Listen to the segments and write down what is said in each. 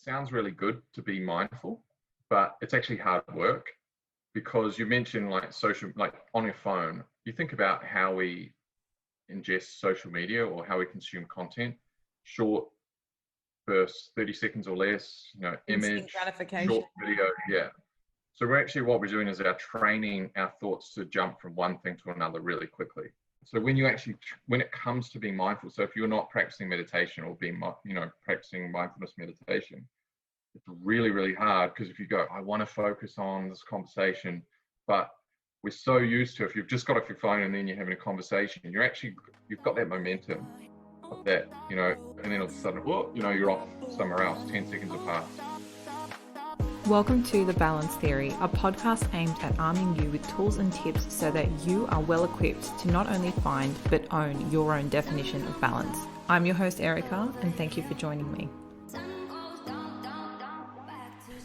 sounds really good to be mindful, but it's actually hard work, because you mentioned like on your phone, you think about how we ingest social media or how we consume content, short bursts, 30 seconds or less, Instant image, gratification. short video. Yeah. So what we're doing is training our thoughts to jump from one thing to another really quickly. So when it comes to being mindful, so if you're not practicing meditation or practicing mindfulness meditation, it's really, really hard, because if you go, I want to focus on this conversation, but we're so used to, if you've just got off your phone and then you're having a conversation, you've got that momentum of that, and then all of a sudden, you're off somewhere else, 10 seconds have passed. Welcome to The Balance Theory, a podcast aimed at arming you with tools and tips so that you are well equipped to not only find but own your own definition of balance. I'm your host Erica, and thank you for joining me.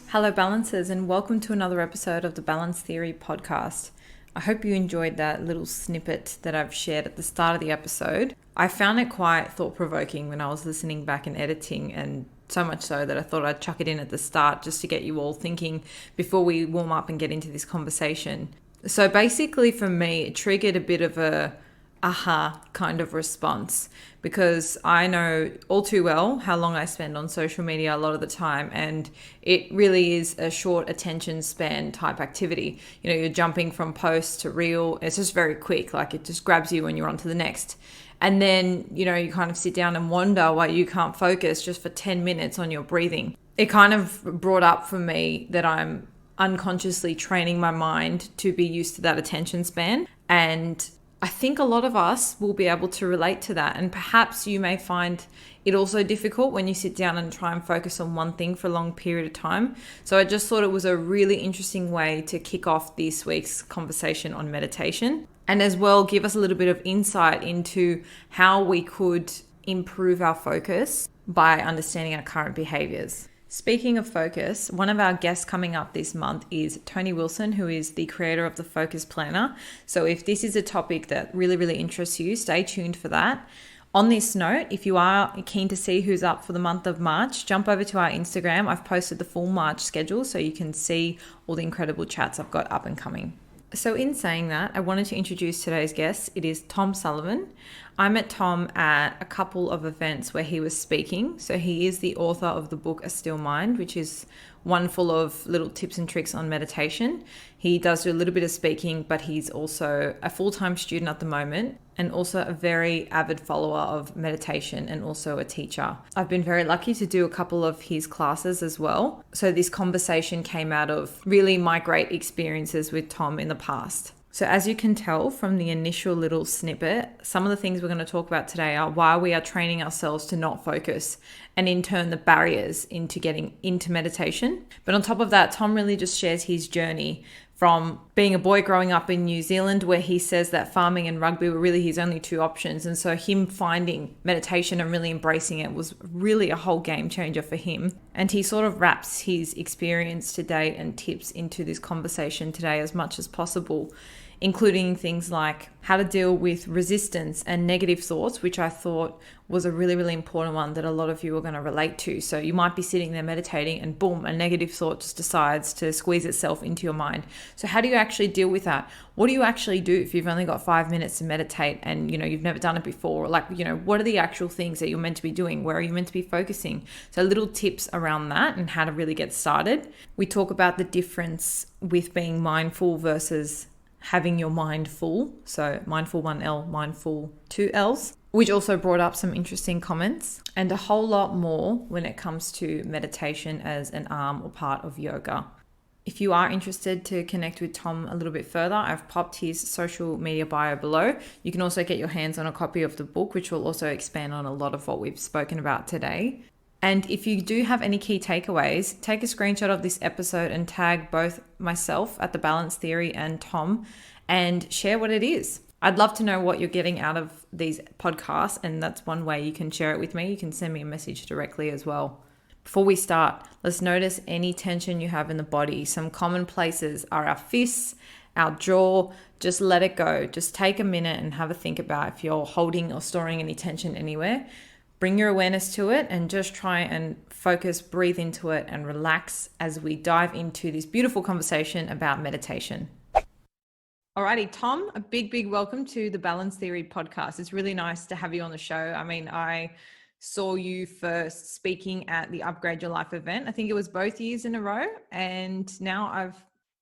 Hello Balancers, and welcome to another episode of the Balance Theory podcast. I hope you enjoyed that little snippet that I've shared at the start of the episode. I found it quite thought-provoking when I was listening back and editing, and so much so that I thought I'd chuck it in at the start just to get you all thinking before we warm up and get into this conversation. So basically for me, it triggered a bit of a aha kind of response, because I know all too well how long I spend on social media a lot of the time, and it really is a short attention span type activity. You're jumping from post to reel. It's just very quick, like it just grabs you and you're on to the next. And then, you kind of sit down and wonder why you can't focus just for 10 minutes on your breathing. It kind of brought up for me that I'm unconsciously training my mind to be used to that attention span. And I think a lot of us will be able to relate to that. And perhaps you may find it also difficult when you sit down and try and focus on one thing for a long period of time. So I just thought it was a really interesting way to kick off this week's conversation on meditation, and as well give us a little bit of insight into how we could improve our focus by understanding our current behaviors. Speaking of focus, one of our guests coming up this month is Tony Wilson, who is the creator of the Focus Planner. So if this is a topic that really, really interests you, stay tuned for that. On this note, if you are keen to see who's up for the month of March, jump over to our Instagram. I've posted the full March schedule so you can see all the incredible chats I've got up and coming. So in saying that, I wanted to introduce today's guest. It is Tom Sullivan. I met Tom at a couple of events where he was speaking. So he is the author of the book A Still Mind, which is one full of little tips and tricks on meditation. He does do a little bit of speaking, but he's also a full-time student at the moment, and also a very avid follower of meditation, and also a teacher. I've been very lucky to do a couple of his classes as well. So this conversation came out of really my great experiences with Tom in the past. So as you can tell from the initial little snippet, some of the things we're going to talk about today are why we are training ourselves to not focus, and in turn the barriers into getting into meditation. But on top of that, Tom really just shares his journey from being a boy growing up in New Zealand, where he says that farming and rugby were really his only two options. And so him finding meditation and really embracing it was really a whole game changer for him. And he sort of wraps his experience to date and tips into this conversation today as much as possible, including things like how to deal with resistance and negative thoughts, which I thought was a really, really important one that a lot of you are going to relate to. So you might be sitting there meditating and boom, a negative thought just decides to squeeze itself into your mind. So how do you actually deal with that? What do you actually do if you've only got 5 minutes to meditate and, you've never done it before? What are the actual things that you're meant to be doing? Where are you meant to be focusing? So little tips around that and how to really get started. We talk about the difference with being mindful versus having your mind full. So mindful 1L, mindful 2Ls, which also brought up some interesting comments, and a whole lot more when it comes to meditation as an arm or part of yoga. If you are interested to connect with Tom a little bit further, I've popped his social media bio below. You can also get your hands on a copy of the book, which will also expand on a lot of what we've spoken about today. And if you do have any key takeaways, take a screenshot of this episode and tag both myself at The Balance Theory and Tom and share what it is. I'd love to know what you're getting out of these podcasts, and that's one way you can share it with me. You can send me a message directly as well. Before we start, let's notice any tension you have in the body. Some common places are our fists, our jaw. Just let it go. Just take a minute and have a think about if you're holding or storing any tension anywhere. Bring your awareness to it and just try and focus, breathe into it, and relax as we dive into this beautiful conversation about meditation. Alrighty, Tom, a big welcome to the Balance Theory podcast. It's really nice to have you on the show. I mean, I saw you first speaking at the Upgrade Your Life event. I think it was both years in a row, and now I've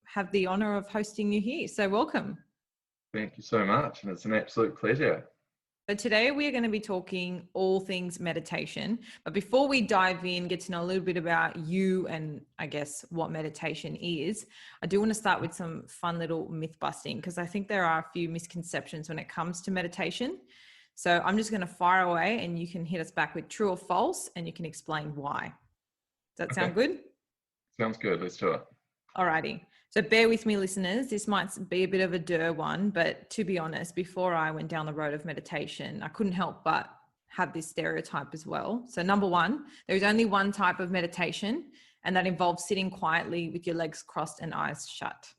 had the honor of hosting you here. So welcome. Thank you so much, and it's an absolute pleasure. So today we are going to be talking all things meditation. But before we dive in, get to know a little bit about you and I guess what meditation is, I do want to start with some fun little myth busting because I think there are a few misconceptions when it comes to meditation. So I'm just going to fire away and you can hit us back with true or false and you can explain why. Does that sound good? Sounds good. Let's do it. Alrighty. So bear with me, listeners. This might be a bit of a one, but to be honest, before I went down the road of meditation, I couldn't help but have this stereotype as well. So number one, there is only one type of meditation, and that involves sitting quietly with your legs crossed and eyes shut.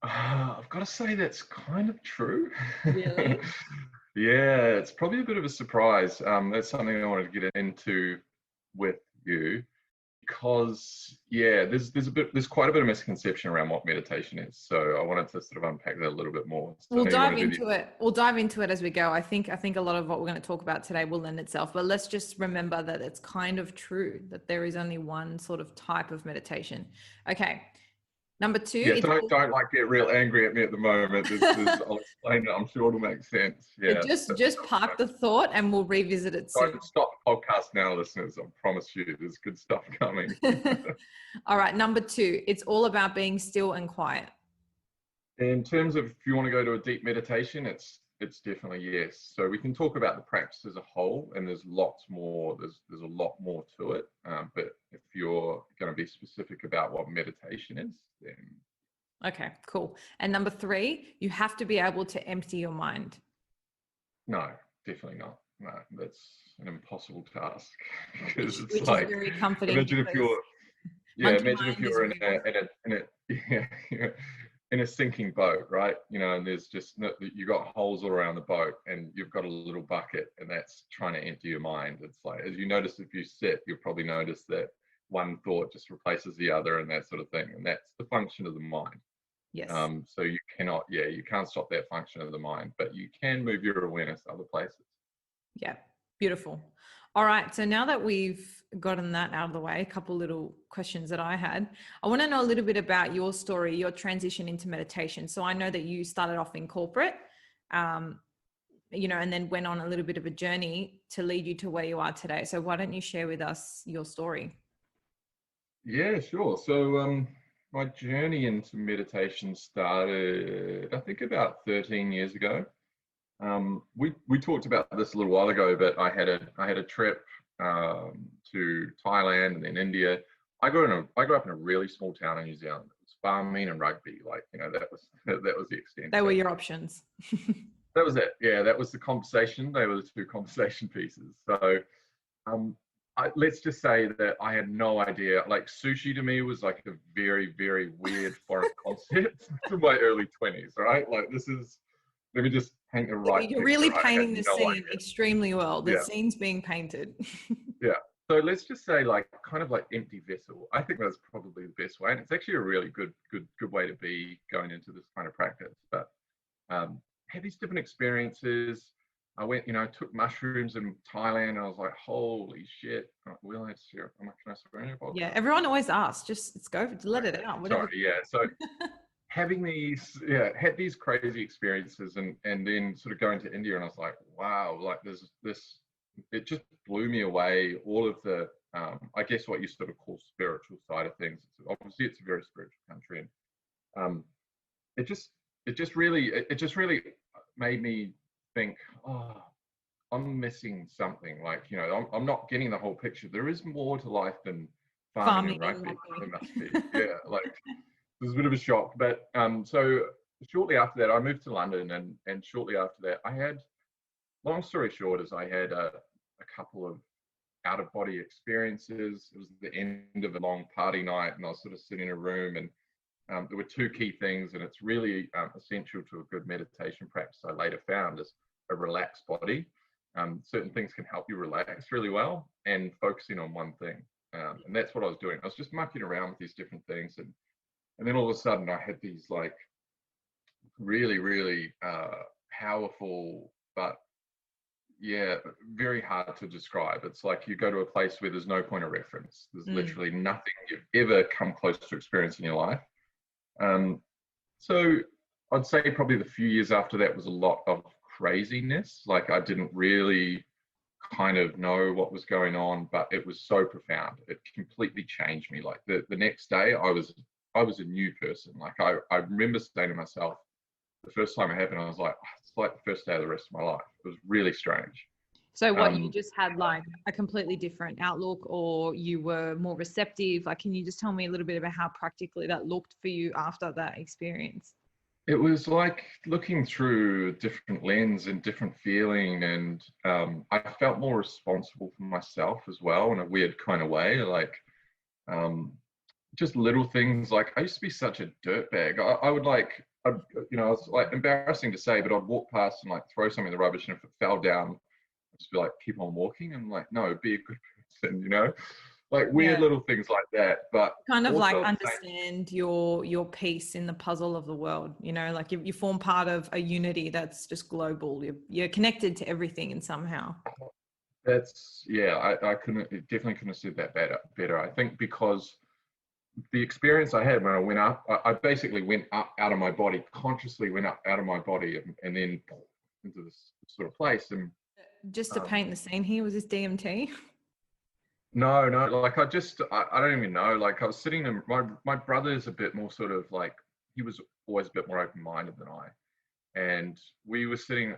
I've got to say that's kind of true. Really? Yeah, it's probably a bit of a surprise. That's something I wanted to get into with you. Because there's quite a bit of misconception around what meditation is. So I wanted to sort of unpack that a little bit more. So we'll dive into it. We'll dive into it as we go. I think a lot of what we're going to talk about today will lend itself. But let's just remember that it's kind of true that there is only one sort of type of meditation. Okay. Number two. Yeah, don't like get real angry at me at the moment. I'll explain it. I'm sure it'll make sense. Yeah. Just park the thought and we'll revisit it soon. Stop the podcast now, listeners. I promise you there's good stuff coming. All right. Number two, it's all about being still and quiet. In terms of if you want to go to a deep meditation, it's definitely yes. So we can talk about the practice as a whole, and there's lots more. There's a lot more to it. But if you're going to be specific about what meditation is, then okay, cool. And number three, you have to be able to empty your mind. No, definitely not. No, that's an impossible task because it's which like is very comforting. Imagine if you're in a sinking boat, right? You know, and there's just you got holes all around the boat, and you've got a little bucket, and that's trying to empty your mind. It's like, as you notice, if you sit, you'll probably notice that one thought just replaces the other, and that sort of thing, and that's the function of the mind. Yes. So you can't stop that function of the mind, but you can move your awareness other places. Yeah, beautiful. All right. So now that we've gotten that out of the way, a couple little questions that I had. I want to know a little bit about your story, your transition into meditation. So I know that you started off in corporate, and then went on a little bit of a journey to lead you to where you are today. So why don't you share with us your story? Yeah, sure. So my journey into meditation started, I think, about 13 years ago. We talked about this a little while ago, but I had a trip to Thailand and then India. I grew up in a really small town in New Zealand. It was farming and rugby. That was the extent. They were your options. That was it. Yeah, that was the conversation. They were the two conversation pieces. So let's just say that I had no idea. Like, sushi to me was like a very, very weird foreign concept to my early 20s, right? Like, let me just paint the right You're really picture. painting the scene extremely well. The scene's being painted. Yeah. So let's just say kind of like empty vessel. I think that's probably the best way. And it's actually a really good way to be going into this kind of practice. But had these different experiences. I went, took mushrooms in Thailand, and I was like, holy shit. Will I share? Can I swear in your podcast? Yeah, everyone always asks. Just go, let it out. Whatever. Sorry, yeah. So had these crazy experiences, and then sort of going to India, and I was like, wow, like there's this, it just blew me away. All of the, I guess what you sort of call spiritual side of things. Obviously, it's a very spiritual country, and it just really made me think, oh, I'm missing something. Like, I'm not getting the whole picture. There is more to life than farming and rugby. There must be. Yeah, like it was a bit of a shock. But so shortly after that, I moved to London, and shortly after that, I had, long story short, is I had a couple of out-of-body experiences. It was the end of a long party night, and I was sort of sitting in a room, and there were two key things, and it's really essential to a good meditation practice I later found, is a relaxed body. certain things can help you relax really well and focusing on one thing. And that's what I was doing. I was just mucking around with these different things. And then all of a sudden I had these like really, really powerful, but yeah, very hard to describe. It's like you go to a place where there's no point of reference. There's literally nothing you've ever come close to experiencing in your life. So I'd say probably the few years after that was a lot of craziness. Like I didn't really kind of know what was going on, but it was so profound. It completely changed me. Like the next day I was a new person. Like I remember saying to myself, the first time it happened, I was like, "Oh, it's like the first day of the rest of my life." It was really strange. So what, you just had like a completely different outlook, or you were more receptive? Like, can you just tell me a little bit about how practically that looked for you after that experience? It was like looking through different lens and different feeling, and I felt more responsible for myself as well in a weird kind of way. Like just little things. Like I used to be such a dirtbag. I would like, it's like embarrassing to say, but I'd walk past and like throw something in the rubbish, and if it fell down, I'd just be like, keep on walking. And like, no, be a good person, like weird little things like that. But Kind of like also understand your piece in the puzzle of the world, like you form part of a unity that's just global. You're connected to everything and somehow. that's, yeah, I definitely couldn't have said that better. I think because the experience I had when I went up, I basically went up out of my body, consciously went up out of my body and then into this sort of place. And just to paint the scene here, was this DMT? No, like I don't even know. Like I was sitting in, my brother is a bit more sort of like, he was always a bit more open-minded than I. And we were sitting,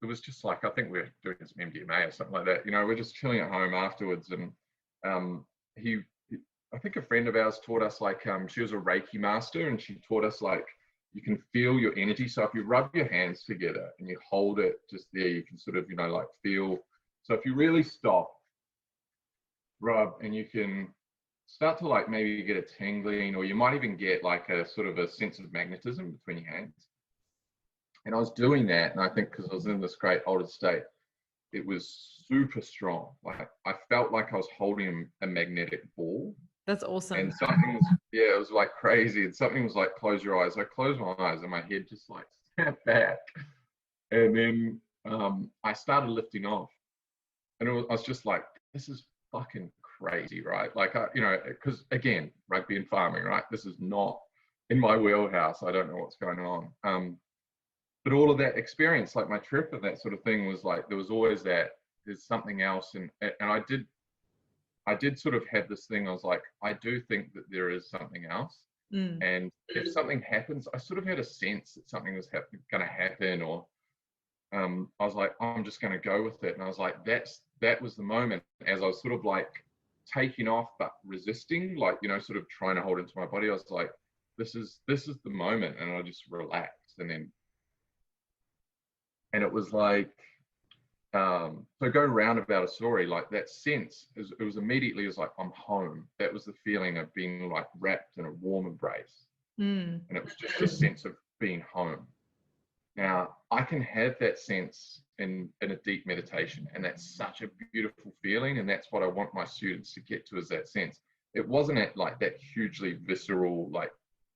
it was just like, I think we were doing some MDMA or something like that. We're just chilling at home afterwards. And I think a friend of ours taught us like, she was a Reiki master, and she taught us like, you can feel your energy. So if you rub your hands together and you hold it just there, you can sort of, like feel. So if you really stop, rub, and you can start to like maybe get a tingling, or you might even get like a sort of a sense of magnetism between your hands. And I was doing that, and I think because I was in this great altered state, it was super strong. Like I felt like I was holding a magnetic ball. That's awesome. And something was, yeah, it was like crazy. And something was like, close your eyes. I closed my eyes and my head just like snapped back. And then I started lifting off. And I was just like, this is fucking crazy, right? Like, because again, rugby and farming, right? This is not in my wheelhouse. I don't know what's going on. But all of that experience, like my trip and that sort of thing, was like, there was always that, there's something else. And I did sort of have this thing. I was like, I do think that there is something else. And if something happens, I sort of had a sense that something was going to happen, or I was like, I'm just going to go with it. And I was like, that was the moment, as I was sort of like taking off, but resisting, like, sort of trying to hold into my body. I was like, this is the moment. And I just relaxed. And it was like, so go round about a story, like that sense, it was immediately, it was like, I'm home. That was the feeling of being like wrapped in a warm embrace. And it was just a sense of being home. Now, I can have that sense in a deep meditation, and that's such a beautiful feeling, and that's what I want my students to get to, is that sense. It wasn't at like that hugely visceral, like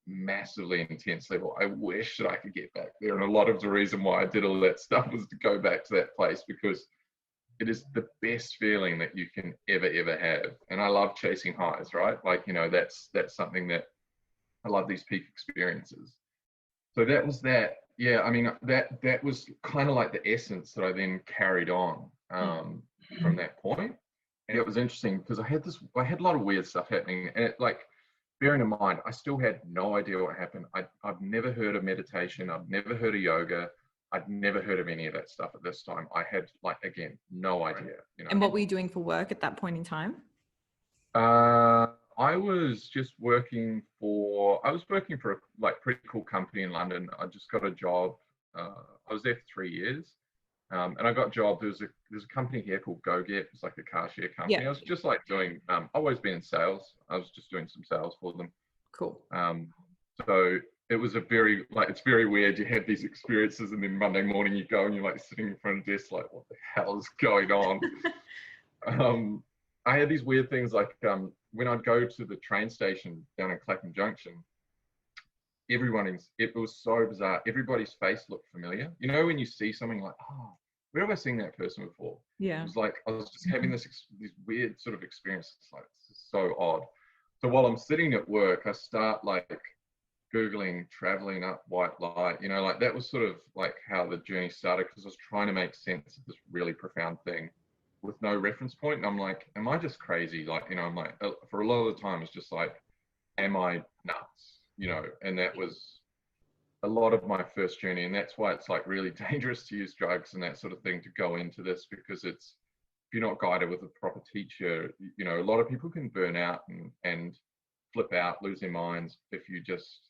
massively intense level. I wish that I could get back there, and a lot of the reason why I did all that stuff was to go back to that place, because it is the best feeling that you can ever have. And I love chasing highs, right? Like, that's something that I love, these peak experiences. So that was that. Yeah, I mean, that was kind of like the essence that I then carried on from that point. And it was interesting because I had a lot of weird stuff happening, and it, like, bearing in mind, I still had no idea what happened. I've never heard of meditation. I've never heard of yoga. I'd never heard of any of that stuff at this time. I had, like, again, no idea. And what were you doing for work at that point in time? I was just working for a like pretty cool company in London. I just got a job. I was there for 3 years, and I got a job. There's a company here called GoGet. It's like a car share company. Yeah. I was just like doing. I've always been in sales. I was just doing some sales for them. Cool. So it was a very, like, it's very weird. You have these experiences and then Monday morning you go and you're like sitting in front of the desk like, what the hell is going on? I had these weird things like when I'd go to the train station down in Clapham Junction, it was so bizarre. Everybody's face looked familiar. You know, when you see something like, oh, where have I seen that person before? Yeah. It was like, I was just having these weird sort of experiences. Like, this is so odd. So while I'm sitting at work, I start like Googling traveling up white light, you know, like that was sort of like how the journey started, because I was trying to make sense of this really profound thing with no reference point. And I'm like, am I just crazy? Like, you know, I'm like, for a lot of the time, it's just like, am I nuts? You know, and that was a lot of my first journey. And that's why it's like really dangerous to use drugs and that sort of thing to go into this, because it's, if you're not guided with a proper teacher, you know, a lot of people can burn out and flip out, lose their minds if you just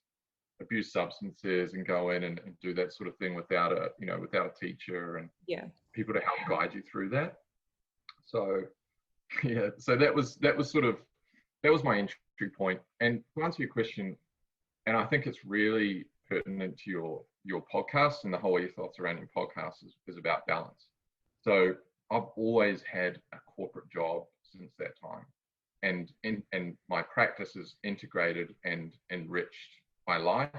abuse substances and go in and do that sort of thing without a, you know, without a teacher and people to help guide you through that. So yeah, so that was my entry point. And to answer your question, and I think it's really pertinent to your podcast, and the whole ethos around your podcast is about balance. So I've always had a corporate job since that time, and my practice is integrated and enriched my life.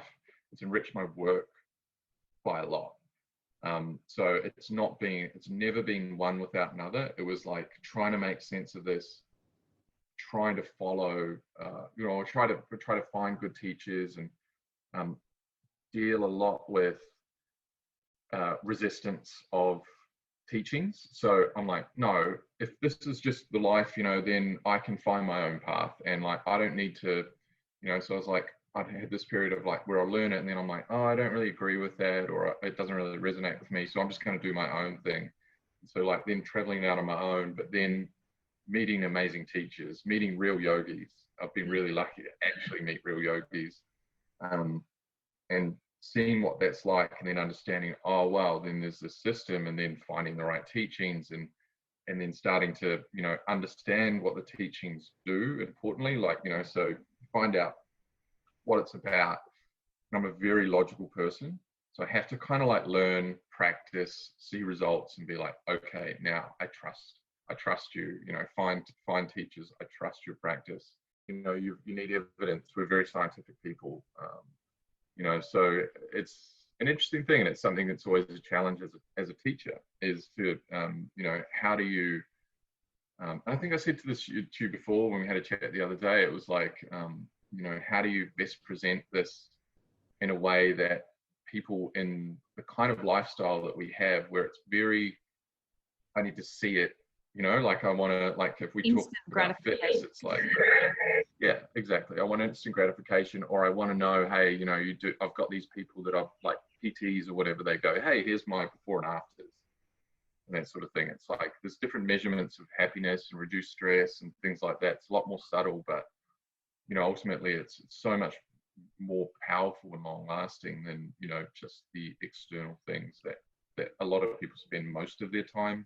It's enriched my work by a lot. So it's never been one without another. It was like trying to make sense of this, trying to follow, you know, try to find good teachers, and deal a lot with resistance of teachings. So I'm like, no, if this is just the life, you know, then I can find my own path, and like I don't need to, you know. So I was like, I'd had this period of like where I learn it, and then I'm like, oh, I don't really agree with that, or it doesn't really resonate with me, so I'm just going to do my own thing. So like then traveling out on my own, but then meeting amazing teachers, meeting real yogis. I've been really lucky to actually meet real yogis, and seeing what that's like, and then understanding, oh wow, then there's this system, and then finding the right teachings, and then starting to, you know, understand what the teachings do, importantly, like, you know, so find out what it's about. And I'm a very logical person, so I have to kind of like learn, practice, see results, and be like, okay, now I trust you, you know, find teachers, I trust your practice. You know, you need evidence. We're very scientific people, you know, so it's an interesting thing, and it's something that's always a challenge as a teacher, is to, you know, how do you, I think I said to you before when we had a chat the other day, it was like, you know, how do you best present this in a way that people in the kind of lifestyle that we have, where it's very, I need to see it, you know, like I want to, like if we talk about fitness, it's like, yeah, exactly. I want instant gratification, or I want to know, hey, you know, I've got these people that I've like PTs or whatever, they go, hey, here's my before and afters, and that sort of thing. It's like there's different measurements of happiness and reduced stress and things like that. It's a lot more subtle, but you know, ultimately it's so much more powerful and long lasting than, you know, just the external things that a lot of people spend most of their time,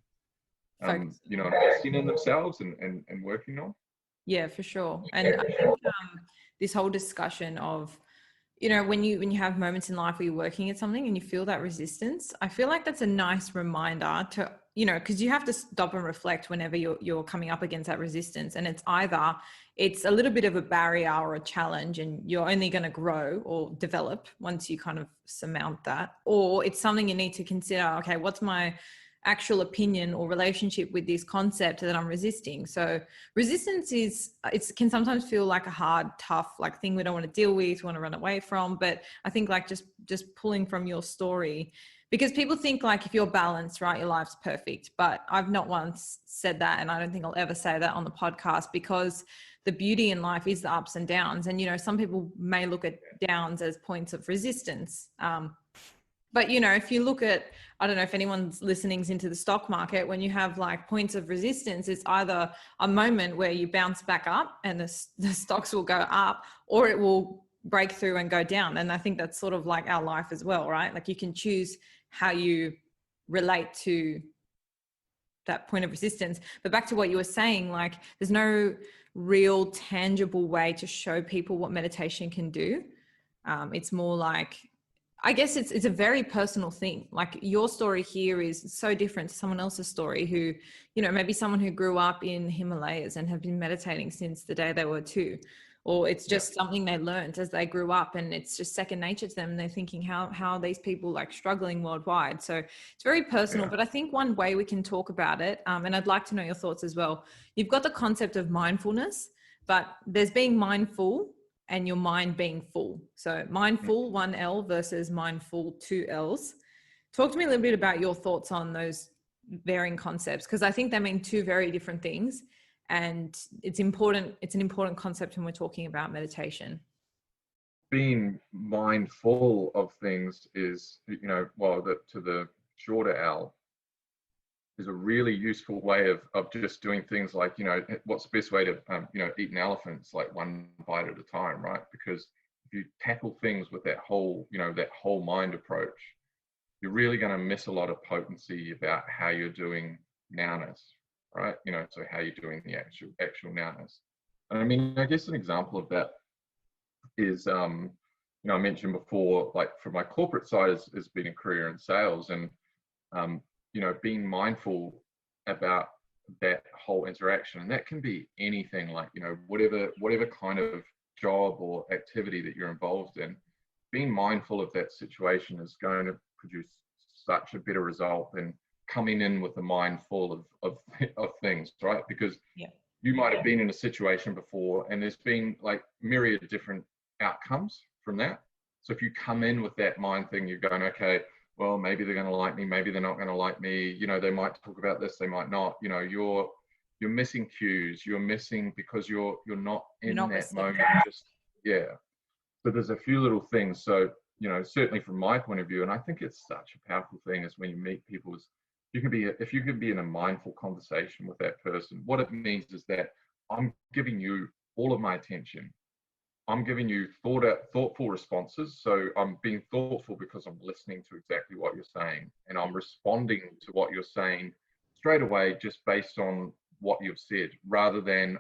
you know, investing in themselves and working on. Yeah, for sure. And I think this whole discussion of, you know, when you have moments in life where you're working at something and you feel that resistance, I feel like that's a nice reminder to, you know, because you have to stop and reflect whenever you're coming up against that resistance. And it's either it's a little bit of a barrier or a challenge, and you're only going to grow or develop once you kind of surmount that, or it's something you need to consider. Okay, what's my actual opinion or relationship with this concept that I'm resisting? So resistance can sometimes feel like a hard, tough, like thing we don't want to deal with, want to run away from. But I think like just pulling from your story, because people think like if you're balanced, right, your life's perfect. But I've not once said that, and I don't think I'll ever say that on the podcast, because the beauty in life is the ups and downs. And, you know, some people may look at downs as points of resistance. But, you know, if you look at, I don't know if anyone's listening's into the stock market, when you have like points of resistance, it's either a moment where you bounce back up and the stocks will go up, or it will break through and go down. And I think that's sort of like our life as well, right? Like you can choose how you relate to that point of resistance. But back to what you were saying, like there's no real tangible way to show people what meditation can do. It's more like, I guess it's a very personal thing. Like your story here is so different to someone else's story who, maybe someone who grew up in Himalayas and have been meditating since the day they were 2, or it's just something they learned as they grew up and it's just second nature to them. And they're thinking, how are these people like struggling worldwide? So it's very personal, but I think one way we can talk about it, and I'd like to know your thoughts as well. You've got the concept of mindfulness, but there's being mindful and your mind being full. So mindful, 1 L versus mindful, 2 L's. Talk to me a little bit about your thoughts on those varying concepts, because I think they mean 2 very different things. And it's important. It's an important concept when we're talking about meditation. Being mindful of things is, to the shorter L, is a really useful way of just doing things like, what's the best way to, eat an elephant? It's like one bite at a time, right? Because if you tackle things with that whole mind approach, you're really going to miss a lot of potency about how you're doing nowness, right? So how you're doing the actual nowness. And I mean, I guess an example of that is, I mentioned before, like for my corporate side has been a career in sales, and being mindful about that whole interaction. And that can be anything, like, whatever kind of job or activity that you're involved in. Being mindful of that situation is going to produce such a better result than coming in with a mind full of things, right? Because you might have been in a situation before and there's been like myriad different outcomes from that. So if you come in with that mind thing, you're going, okay, well, maybe they're going to like me, maybe they're not going to like me. They might talk about this, they might not. You're missing cues. You're missing because you're not in that moment. So there's a few little things. So certainly from my point of view, and I think it's such a powerful thing, is when you meet people, is if you can be in a mindful conversation with that person, what it means is that I'm giving you all of my attention. I'm giving you thoughtful responses. So I'm being thoughtful because I'm listening to exactly what you're saying, and I'm responding to what you're saying straight away, just based on what you've said, rather than,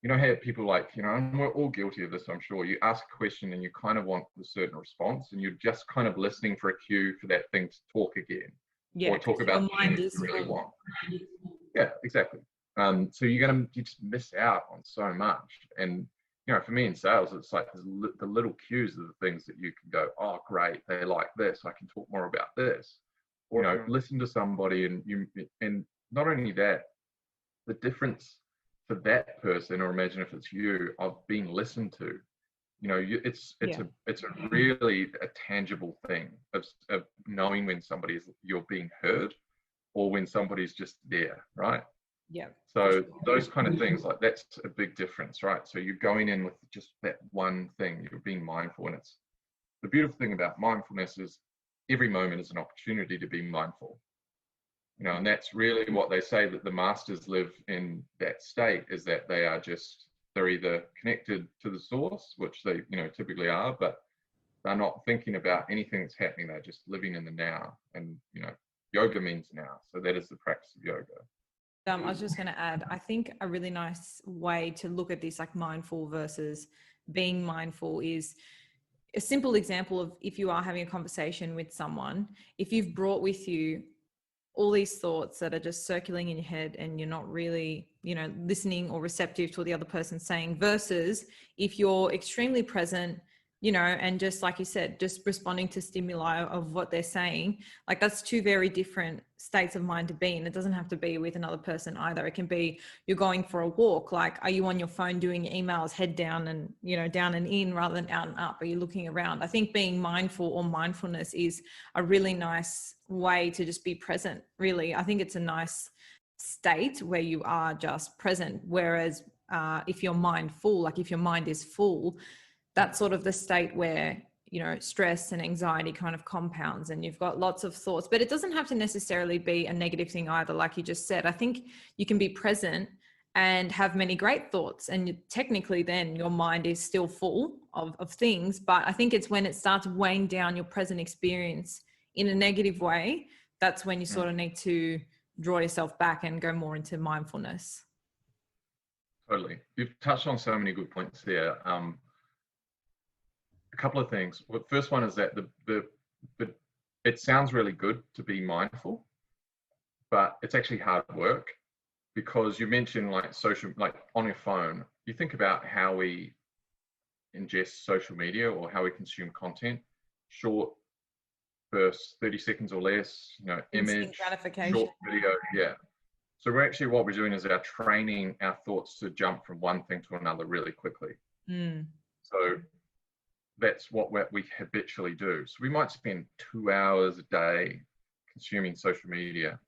how people like, and we're all guilty of this, I'm sure. You ask a question and you kind of want a certain response, and you're just kind of listening for a cue for that thing to talk again, or talk about the thing you really want. Yeah, exactly. So you just miss out on so much. And for me in sales, it's like the little cues are the things that you can go, oh, great, they like this, I can talk more about this. Listen to somebody, and not only that, the difference for that person, or imagine if it's you, of being listened to. It's a really a tangible thing of knowing when you're being heard, or when somebody's just there, right? Yeah. So those kind of things, like, that's a big difference, right? So you're going in with just that one thing, you're being mindful. And it's the beautiful thing about mindfulness is every moment is an opportunity to be mindful. And that's really what they say, that the masters live in that state, is that they're either connected to the source, which they, typically are, but they're not thinking about anything that's happening. They're just living in the now. And, yoga means now. So that is the practice of yoga. I was just going to add, I think a really nice way to look at this, like mindful versus being mindful, is a simple example of, if you are having a conversation with someone, if you've brought with you all these thoughts that are just circulating in your head and you're not really, listening or receptive to what the other person's saying, versus if you're extremely present, and just like you said, just responding to stimuli of what they're saying, like that's 2 very different states of mind to be in. It doesn't have to be with another person either. It can be you're going for a walk, like, are you on your phone doing emails, head down and, down and in, rather than out and up? Are you looking around? I think being mindful, or mindfulness, is a really nice way to just be present, really. I think it's a nice state where you are just present. Whereas if your mind full, like if your mind is full, that's sort of the state where, stress and anxiety kind of compounds and you've got lots of thoughts. But it doesn't have to necessarily be a negative thing either, like you just said. I think you can be present and have many great thoughts, and technically then your mind is still full of things. But I think it's when it starts weighing down your present experience in a negative way, that's when you sort of need to draw yourself back and go more into mindfulness. Totally. You've touched on so many good points there. couple of things. Well, the first one is that the it sounds really good to be mindful, but it's actually hard work, because you mentioned like social, like on your phone, you think about how we ingest social media or how we consume content, short bursts, 30 seconds or less, Instant image, gratification. short video. Yeah. So what we're doing is our training our thoughts to jump from one thing to another really quickly. So that's what we habitually do. So we might spend 2 hours a day consuming social media,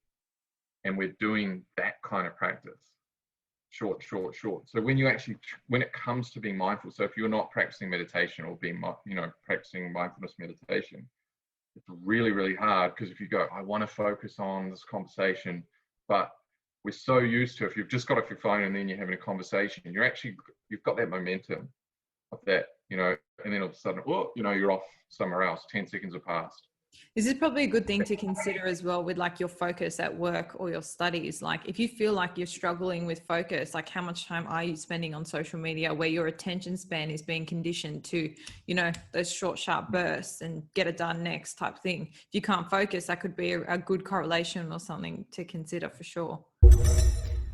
and we're doing that kind of practice. Short. So when it comes to being mindful, so if you're not practicing meditation or practicing mindfulness meditation, it's really, really hard, because if you go, I want to focus on this conversation, but we're so used to, if you've just got off your phone and then you're having a conversation, you've got that momentum of that, and then all of a sudden, you're off somewhere else. 10 seconds have passed. This is probably a good thing to consider as well with like your focus at work or your studies. Like if you feel like you're struggling with focus, like how much time are you spending on social media where your attention span is being conditioned to, those short, sharp bursts and get it done next type thing. If you can't focus, that could be a good correlation or something to consider for sure.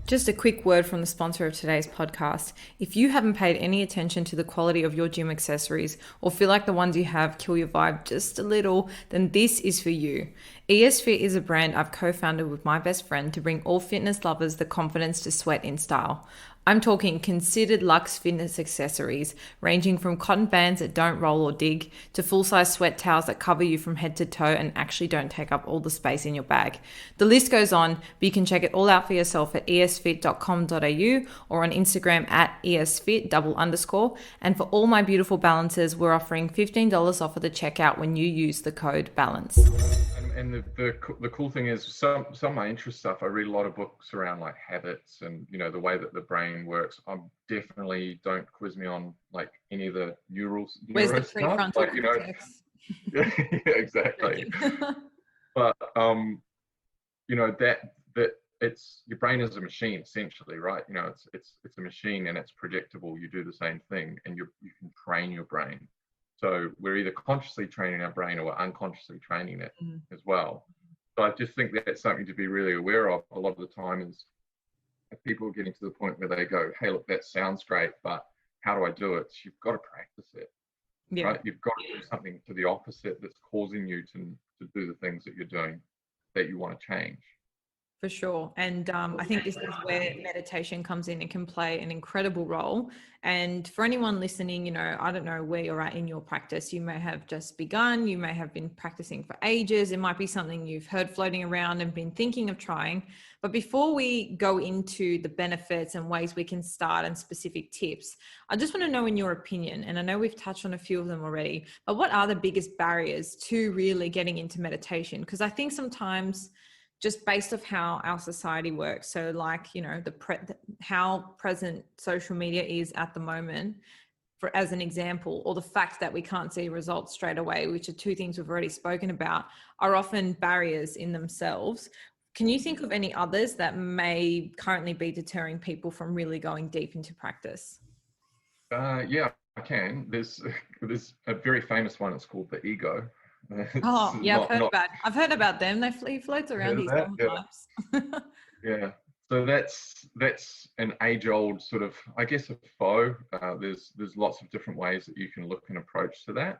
Just a quick word from the sponsor of today's podcast. If you haven't paid any attention to the quality of your gym accessories or feel like the ones you have kill your vibe just a little, then this is for you. ESFit is a brand I've co-founded with my best friend to bring all fitness lovers the confidence to sweat in style. I'm talking considered luxe fitness accessories, ranging from cotton bands that don't roll or dig to full-size sweat towels that cover you from head to toe and actually don't take up all the space in your bag. The list goes on, but you can check it all out for yourself at esfit.com.au or on Instagram at esfit_. And for all my beautiful balancers, we're offering $15 off at the checkout when you use the code BALANCE. And the cool thing is, some of my interest stuff, I read a lot of books around like habits and the way that the brain works. I definitely, don't quiz me on like any of the neuro Where's the stuff, prefrontal like cortex? yeah, exactly. But that it's, your brain is a machine essentially, right? It's a machine, and it's predictable. You do the same thing, and you can train your brain. So we're either consciously training our brain or we're unconsciously training it as well. So I just think that's something to be really aware of a lot of the time, is if people are getting to the point where they go, hey, look, that sounds great, but how do I do it? So you've got to practice it, right? You've got to do something to the opposite that's causing you to do the things that you're doing that you want to change. For sure. And I think this is where meditation comes in and can play an incredible role. And for anyone listening, I don't know where you're at in your practice. You may have just begun, you may have been practicing for ages. It might be something you've heard floating around and been thinking of trying. But before we go into the benefits and ways we can start and specific tips, I just want to know, in your opinion, and I know we've touched on a few of them already, but what are the biggest barriers to really getting into meditation? Because I think sometimes, just based off how our society works, so like how present social media is at the moment, for as an example, or the fact that we can't see results straight away, which are two things we've already spoken about, are often barriers in themselves. Can you think of any others that may currently be deterring people from really going deep into practice? Yeah, I can. There's a very famous one. It's called the ego. Oh, yeah, I've heard about them. He floats around these archetypes. Yeah. So that's an age-old sort of, I guess, a foe. There's lots of different ways that you can look and approach to that,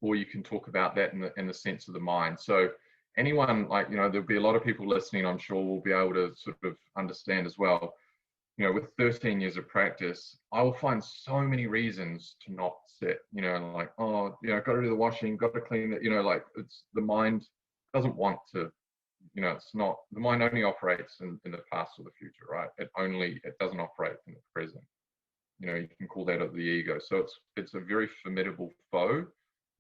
or you can talk about that in the sense of the mind. So anyone, like, there'll be a lot of people listening, I'm sure, will be able to sort of understand as well. With 13 years of practice, I will find so many reasons to not sit, like, got to do the washing, got to clean it, like, it's the mind doesn't want to, it's not, the mind only operates in the past or the future, right? It doesn't operate in the present. You can call that the ego. So it's a very formidable foe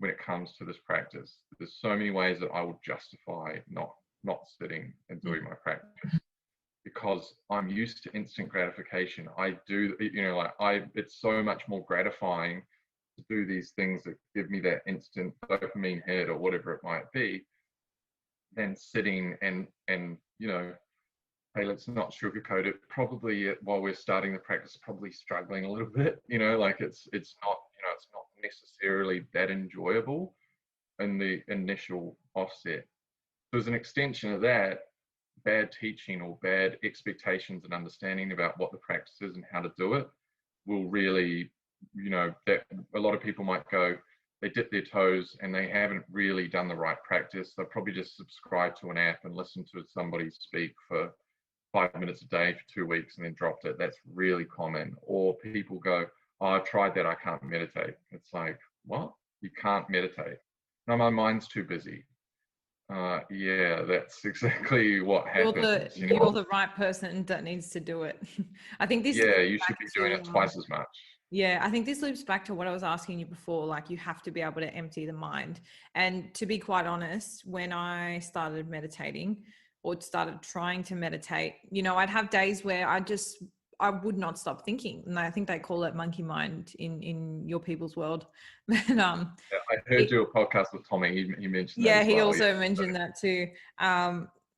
when it comes to this practice. There's so many ways that I will justify not sitting and doing my practice, because I'm used to instant gratification. I do, it's so much more gratifying to do these things that give me that instant dopamine hit or whatever it might be, than sitting and hey, let's not sugarcoat it. Probably while we're starting the practice, probably struggling a little bit, like it's not necessarily that enjoyable in the initial offset. So as an extension of that, bad teaching or bad expectations and understanding about what the practice is and how to do it will really, that a lot of people might go, they dip their toes and they haven't really done the right practice. They'll probably just subscribe to an app and listen to somebody speak for 5 minutes a day for 2 weeks and then dropped it. That's really common. Or people go, oh, I tried that, I can't meditate. It's like, what? You can't meditate? No, my mind's too busy. Yeah, that's exactly what happens. You're the right person that needs to do it. I think this. Yeah, you should be doing it twice as much. Yeah, I think this loops back to what I was asking you before. Like, you have to be able to empty the mind. And to be quite honest, when I started meditating or started trying to meditate, I'd have days where I would not stop thinking. And I think they call it monkey mind in your people's world. But, yeah, I heard your podcast with Tommy. He mentioned that. Yeah, he also mentioned that too.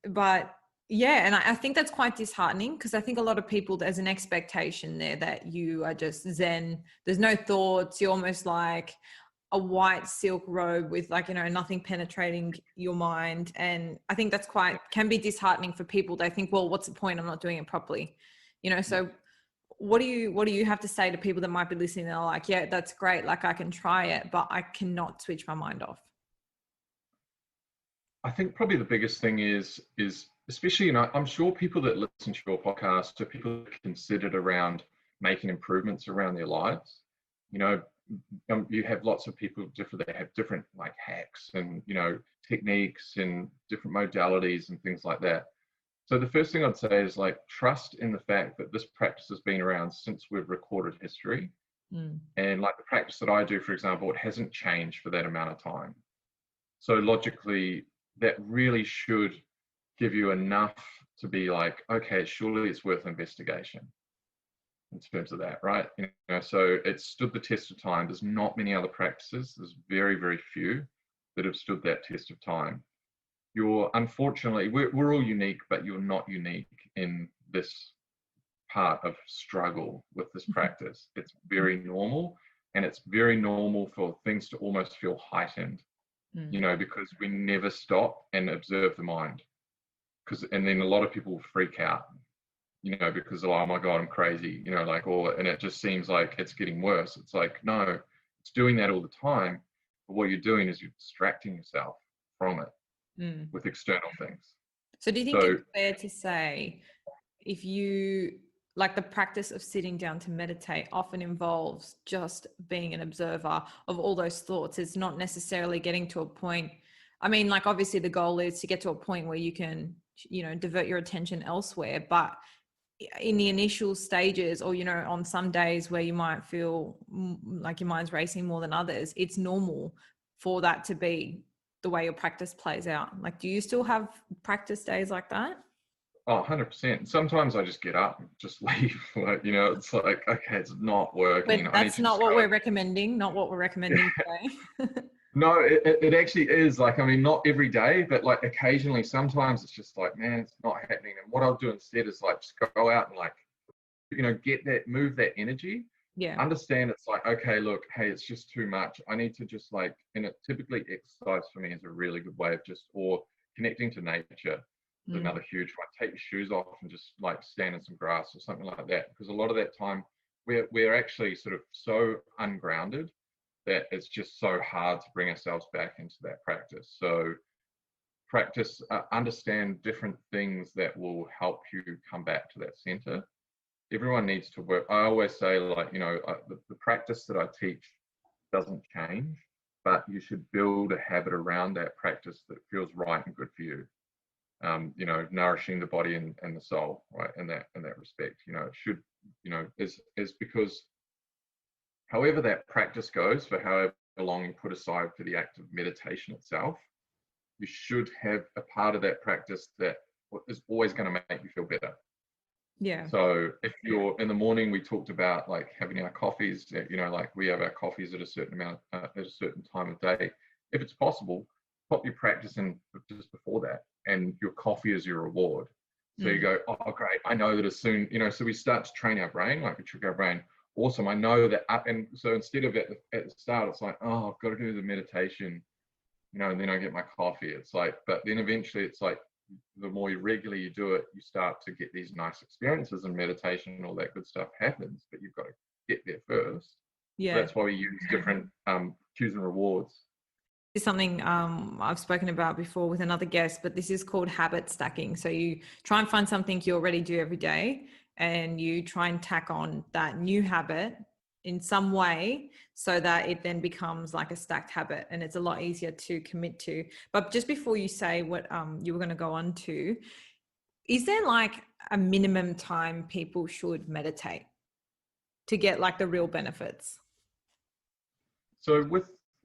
But yeah, and I think that's quite disheartening, because I think a lot of people, there's an expectation there that you are just zen. There's no thoughts. You're almost like a white silk robe with nothing penetrating your mind. And I think that's can be disheartening for people. They think, well, what's the point? I'm not doing it properly. So what do you have to say to people that might be listening? They're like, yeah, that's great. Like, I can try it, but I cannot switch my mind off. I think probably the biggest thing is especially, I'm sure people that listen to your podcast are people that considered around making improvements around their lives. You have lots of people that have different like hacks and, techniques and different modalities and things like that. So the first thing I'd say is like, trust in the fact that this practice has been around since we've recorded history. And like the practice that I do, for example, it hasn't changed for that amount of time. So logically, that really should give you enough to be like, okay, surely it's worth investigation in terms of that, right? So it's stood the test of time. There's not many other practices. There's very, very few that have stood that test of time. Unfortunately, we're all unique, but you're not unique in this part of struggle with this practice. It's very normal, and it's very normal for things to almost feel heightened, because we never stop and observe the mind. And then a lot of people freak out, because, oh my God, I'm crazy, and it just seems like it's getting worse. It's like, no, it's doing that all the time. But what you're doing is you're distracting yourself from it with external things. So do you think it's fair to say, if you like, the practice of sitting down to meditate often involves just being an observer of all those thoughts? It's not necessarily getting to a point. I mean, like, obviously the goal is to get to a point where you can, divert your attention elsewhere. But in the initial stages, or, on some days where you might feel like your mind's racing more than others, it's normal for that to be the way your practice plays out. Like, do you still have practice days like that? Oh, 100%. Sometimes I just get up and just leave. It's like, okay, it's not working. But that's not what we're recommending. Not what we're recommending today. No, it actually is. Like, I mean, not every day, but like occasionally, sometimes it's just like, man, it's not happening. And what I'll do instead is like, just go out and like, move that energy. Yeah. Understand it's like, okay, look, hey, it's just too much. I need to just like, and it typically exercise for me is a really good way of or connecting to nature is another huge one. Take your shoes off and just like stand in some grass or something like that. Because a lot of that time we're actually sort of so ungrounded that it's just so hard to bring ourselves back into that practice. So practice, understand different things that will help you come back to that center. Everyone needs to work. I always say, like, the practice that I teach doesn't change, but you should build a habit around that practice that feels right and good for you. Nourishing the body and the soul, right? In that respect, it should, is because however that practice goes, for however long you put aside for the act of meditation itself, you should have a part of that practice that is always going to make you feel better. Yeah. So if you're in the morning, we talked about like having our coffees, like we have our coffees at a certain amount, at a certain time of day. If it's possible, pop your practice in just before that, and your coffee is your reward. So you go, oh, great, I know that as soon, so we start to train our brain, like we trick our brain, awesome. I know that. And so instead of at the start, it's like, oh, I've got to do the meditation, and then I get my coffee. It's like, but then eventually it's like, the more regularly you do it, you start to get these nice experiences, and meditation and all that good stuff happens, but you've got to get there first. Yeah. So that's why we use different cues and rewards. Is something I've spoken about before with another guest, but this is called habit stacking. So you try and find something you already do every day, and you try and tack on that new habit in some way so that it then becomes like a stacked habit, and it's a lot easier to commit to. But just before you say what you were going to go on to, is there like a minimum time people should meditate to get like the real benefits? So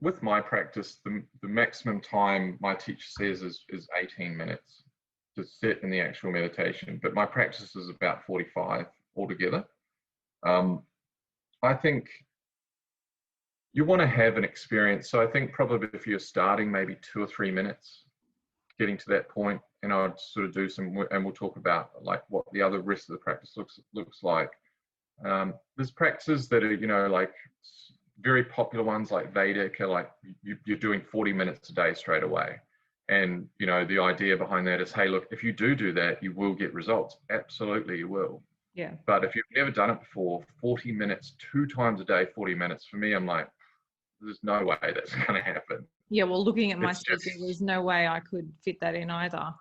with my practice, the maximum time my teacher says is 18 minutes to sit in the actual meditation, but my practice is about 45 altogether. I think you want to have an experience. So I think probably if you're starting, maybe 2 or 3 minutes, getting to that point, and I'd sort of do some, and we'll talk about like what the other rest of the practice looks like. There's practices that are, like very popular ones like Vedic are like you're doing 40 minutes a day straight away. And, the idea behind that is, hey, look, if you do that, you will get results. Absolutely, you will. Yeah. But if you've never done it before, 40 minutes, 2 times a day, 40 minutes, for me, I'm like, there's no way that's going to happen. Yeah. Well, looking at my schedule, there's no way I could fit that in either.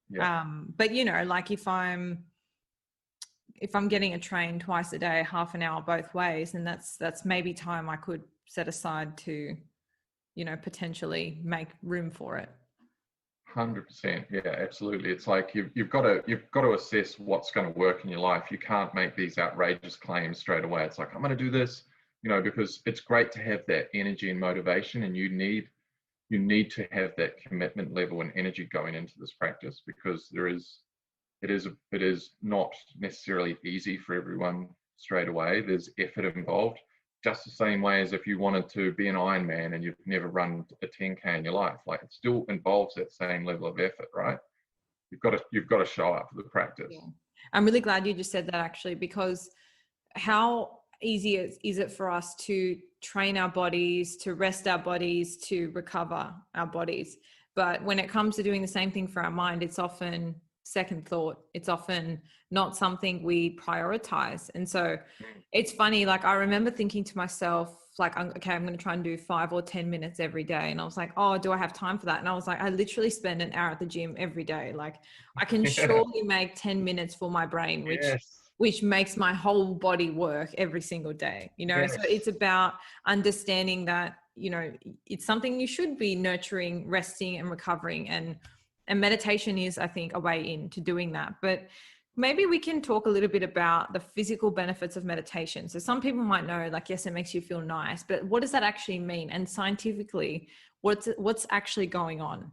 Yeah. But, like if I'm getting a train twice a day, half an hour both ways, and that's maybe time I could set aside to, potentially make room for it. 100%. Yeah, absolutely. It's like you've got to assess what's going to work in your life. You can't make these outrageous claims straight away. It's like, I'm going to do this, because it's great to have that energy and motivation, and you need to have that commitment level and energy going into this practice, because it is not necessarily easy for everyone straight away. There's effort involved, just the same way as if you wanted to be an Ironman and you've never run a 10K in your life. Like, it still involves that same level of effort, right? You've got to show up for the practice. Yeah. I'm really glad you just said that, actually, because how easy is it for us to train our bodies, to rest our bodies, to recover our bodies? But when it comes to doing the same thing for our mind, it's often second thought. It's often not something we prioritize. And so it's funny, like I remember thinking to myself, like, okay, I'm going to try and do 5 or 10 minutes every day. And I was like, oh, do I have time for that? And I was like, I literally spend an hour at the gym every day. Like, I can surely make 10 minutes for my brain, which makes my whole body work every single day, Yes. So it's about understanding that, it's something you should be nurturing, resting and recovering. And meditation is, I think, a way into doing that. But maybe we can talk a little bit about the physical benefits of meditation. So some people might know, like, yes, it makes you feel nice, but what does that actually mean? And scientifically, what's actually going on?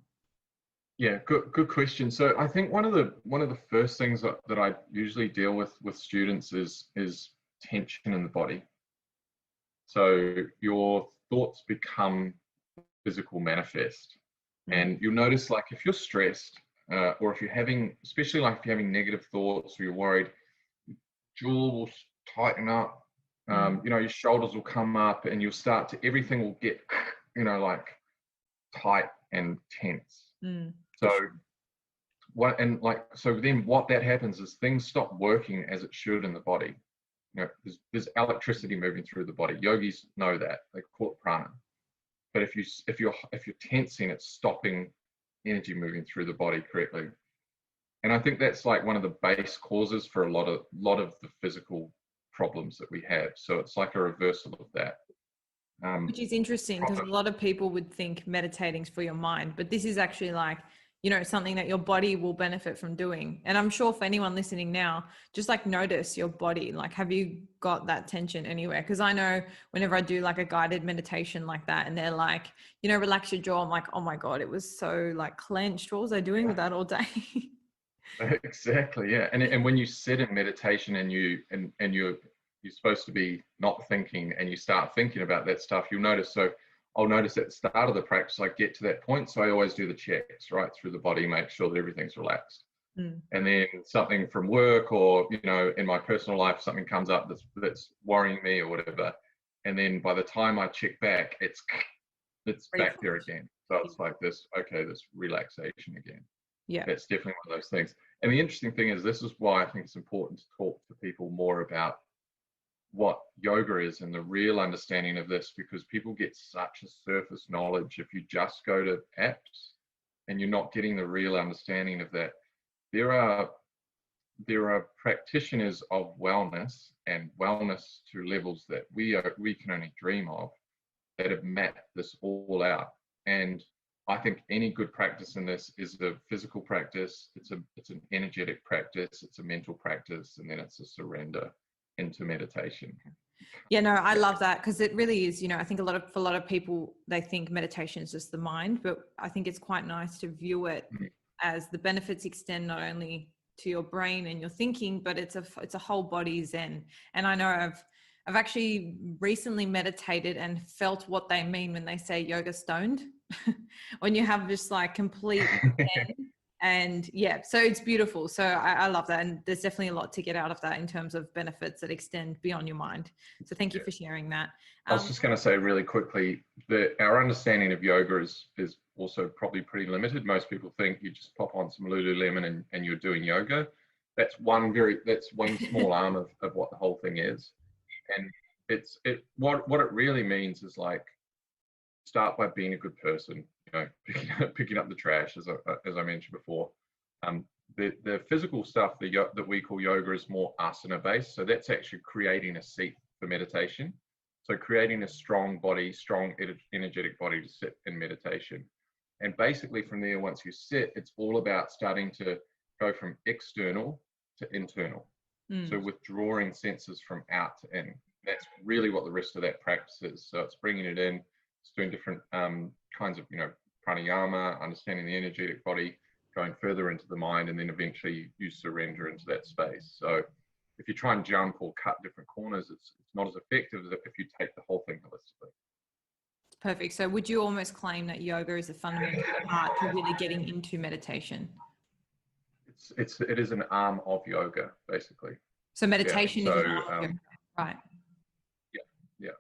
Yeah, good question. So I think one of the first things that I usually deal with students is tension in the body. So your thoughts become physical manifest. And you'll notice, like, if you're stressed, or if you're having, especially like if you're having negative thoughts or you're worried, your jaw will tighten up, your shoulders will come up, and you'll start to, everything will get, like tight and tense. So then what that happens is things stop working as it should in the body. There's electricity moving through the body. Yogis know that. They call it prana. But if you're tensing, it's stopping energy moving through the body correctly. And I think that's like one of the base causes for a lot of the physical problems that we have. So it's like a reversal of that. Which is interesting, because a lot of people would think meditating's for your mind, but this is actually like, something that your body will benefit from doing. And I'm sure for anyone listening now, just like notice your body, like, have you got that tension anywhere? Because I know whenever I do like a guided meditation like that, and they're like, relax your jaw, I'm like, oh my God, it was so like clenched. What was I doing with that all day? Exactly. Yeah. And when you sit in meditation and you're supposed to be not thinking, and you start thinking about that stuff, you'll notice. So I'll notice at the start of the practice, I get to that point. So I always do the checks right through the body, make sure that everything's relaxed. And then something from work, or in my personal life, something comes up that's worrying me or whatever. And then by the time I check back, it's back there again. So it's like this relaxation again. Yeah. That's definitely one of those things. And the interesting thing is, this is why I think it's important to talk to people more about what yoga is and the real understanding of this, because people get such a surface knowledge if you just go to apps and you're not getting the real understanding of that. There are practitioners of wellness, and wellness to levels that we can only dream of, that have mapped this all out. And I think any good practice in this is a physical practice, it's an energetic practice, it's a mental practice, and then it's a surrender into meditation. Yeah, no, I love that, because it really is, I think for a lot of people, they think meditation is just the mind, but I think it's quite nice to view it as the benefits extend not only to your brain and your thinking, but it's a whole body zen. And I know I've actually recently meditated and felt what they mean when they say yoga stoned, when you have just like complete zen. And yeah, so it's beautiful. So I love that. And there's definitely a lot to get out of that in terms of benefits that extend beyond your mind. So thank you for sharing that. I was just going to say really quickly that our understanding of yoga is also probably pretty limited. Most people think you just pop on some Lululemon and you're doing yoga. That's one small arm of what the whole thing is. And what it really means is, like, start by being a good person, picking up the trash, as I mentioned before. The physical stuff that we call yoga is more asana based. So that's actually creating a seat for meditation. So creating a strong body, strong energetic body to sit in meditation. And basically from there, once you sit, it's all about starting to go from external to internal. So withdrawing senses from out to in. That's really what the rest of that practice is. So it's bringing it in, it's doing different kinds of, pranayama, understanding the energetic body, going further into the mind, and then eventually you surrender into that space. So if you try and jump or cut different corners, it's not as effective as if you take the whole thing holistically. Perfect. So would you almost claim that yoga is a fundamental part to really getting into meditation? It is an arm of yoga, basically. So meditation is an arm of yoga, right? Yeah,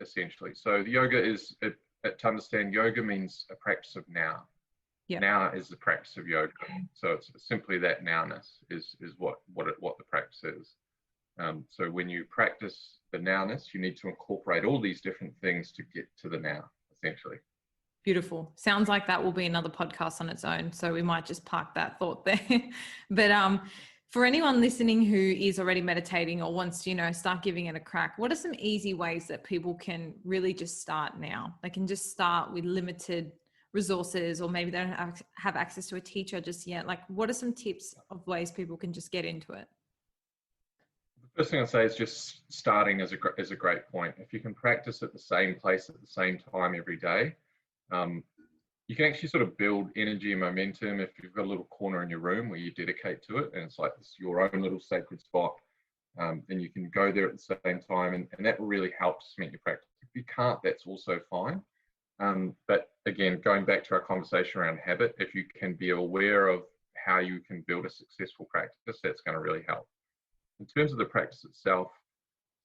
essentially. So the yoga is, to understand, yoga means a practice of now. Yep. Now is the practice of yoga. So it's simply that nowness is what the practice is. So when you practice the nowness, you need to incorporate all these different things to get to the now, essentially. Beautiful. Sounds like that will be another podcast on its own. So we might just park that thought there. But for anyone listening who is already meditating or wants to, start giving it a crack, what are some easy ways that people can really just start now? They can just start with limited resources, or maybe they don't have access to a teacher just yet. Like, what are some tips of ways people can just get into it? The first thing I'd say is just starting is a great point. If you can practice at the same place at the same time every day, you can actually sort of build energy and momentum if you've got a little corner in your room where you dedicate to it, and it's like this your own little sacred spot. Then you can go there at the same time, and that will really help cement your practice. If you can't, that's also fine. But again, going back to our conversation around habit, if you can be aware of how you can build a successful practice, that's going to really help. In terms of the practice itself,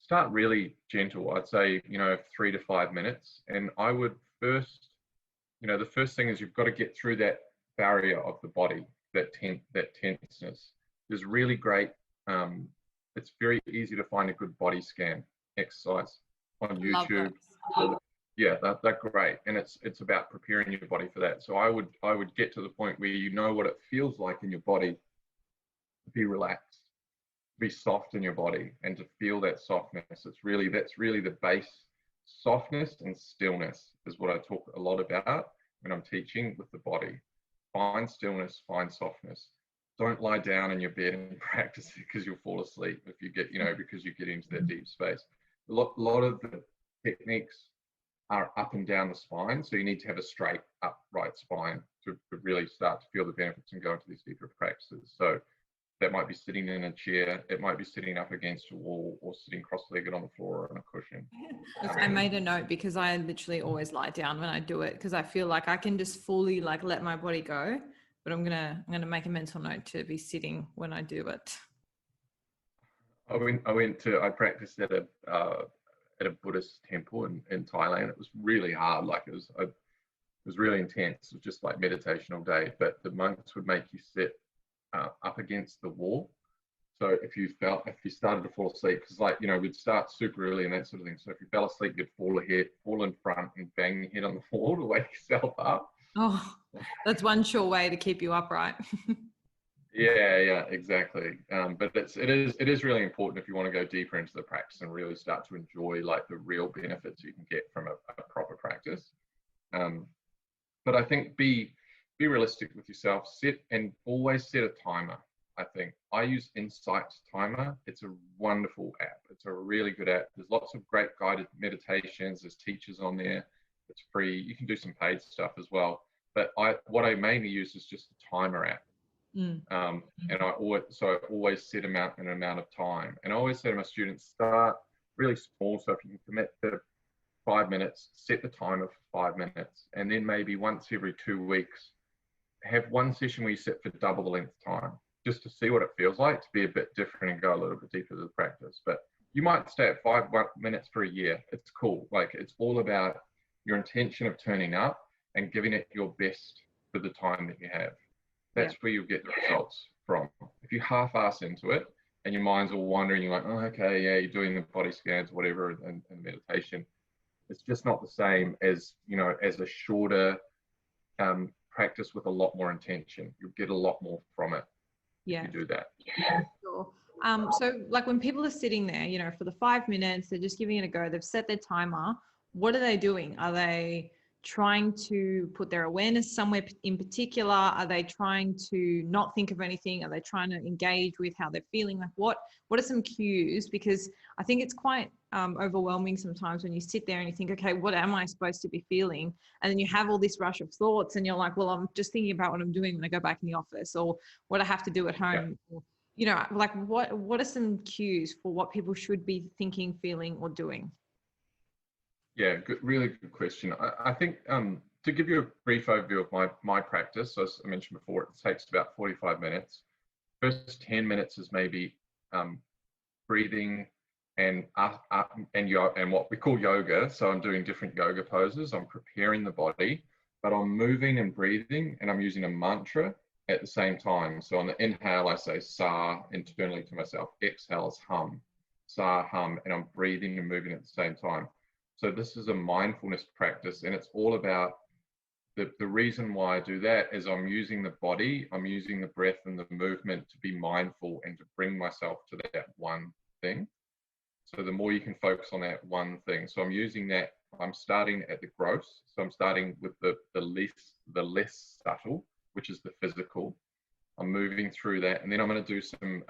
start really gentle. I'd say, 3 to 5 minutes. And I would first, the first thing is you've got to get through that barrier of the body, that tenseness. There's really great, it's very easy to find a good body scan exercise on YouTube. Yeah, they're great. And it's about preparing your body for that. So I would get to the point where you know what it feels like in your body to be relaxed, be soft in your body, and to feel that softness. That's really the base. Softness and stillness is what I talk a lot about when I'm teaching with the body. Find stillness, find softness. Don't lie down in your bed and practice it, because you'll fall asleep if you get, because you get into that deep space. A lot of the techniques are up and down the spine, so you need to have a straight, upright spine to really start to feel the benefits and go into these deeper practices. So that might be sitting in a chair, it might be sitting up against a wall, or sitting cross-legged on the floor or on a cushion. I made a note, because I literally always lie down when I do it, because I feel like I can just fully let my body go. but I'm gonna make a mental note to be sitting when I do it. I practiced at a Buddhist temple in Thailand. It was really hard. Like it was really intense. It was just like meditation all day. But the monks would make you sit up against the wall. So if you started to fall asleep, because we'd start super early and that sort of thing. So if you fell asleep, you'd fall in front and bang your head on the wall to wake yourself up. Oh, that's one sure way to keep you upright. Yeah, exactly. But it is really important if you want to go deeper into the practice and really start to enjoy like the real benefits you can get from a proper practice. But I think be realistic with yourself. Always set a timer. I think I use Insight Timer. It's a wonderful app. It's a really good app. There's lots of great guided meditations. There's teachers on there. It's free. You can do some paid stuff as well. But what I mainly use is just a timer app. And I always set an amount of time. And I always say to my students, start really small. So if you can commit to 5 minutes, set the timer for 5 minutes. And then maybe once every 2 weeks, have one session where you sit for double the length of time, just to see what it feels like, to be a bit different and go a little bit deeper to the practice. But you might stay at 5 minutes for a year. It's cool. Like it's all about your intention of turning up and giving it your best for the time that you have. That's where you'll get the results from. If you half-ass into it and your mind's all wandering, you're like, oh, okay, yeah, you're doing the body scans, whatever, and meditation. It's just not the same as, as a shorter practice with a lot more intention. You'll get a lot more from it if you do that. Yeah, sure. So like when people are sitting there, for the 5 minutes, they're just giving it a go. They've set their timer. What are they doing? Are they trying to put their awareness somewhere in particular? Are they trying to not think of anything? Are they trying to engage with how they're feeling? Like what are some cues? Because I think it's quite overwhelming sometimes when you sit there and you think, okay, what am I supposed to be feeling? And then you have all this rush of thoughts and you're like, well, I'm just thinking about what I'm doing when I go back in the office or what I have to do at home. Yeah. Or, like what are some cues for what people should be thinking, feeling, or doing? Yeah, really good question. I think to give you a brief overview of my practice, as I mentioned before, it takes about 45 minutes. First 10 minutes is maybe breathing and what we call yoga. So I'm doing different yoga poses. I'm preparing the body, but I'm moving and breathing, and I'm using a mantra at the same time. So on the inhale, I say sa internally to myself. Exhale is hum, sa hum, and I'm breathing and moving at the same time. So this is a mindfulness practice, and it's all about the reason why I do that is I'm using the body, I'm using the breath and the movement to be mindful and to bring myself to that one thing. So the more you can focus on that one thing. So I'm using that, I'm starting at the gross. So I'm starting with the less subtle, which is the physical. I'm moving through that, and then I'm going to do some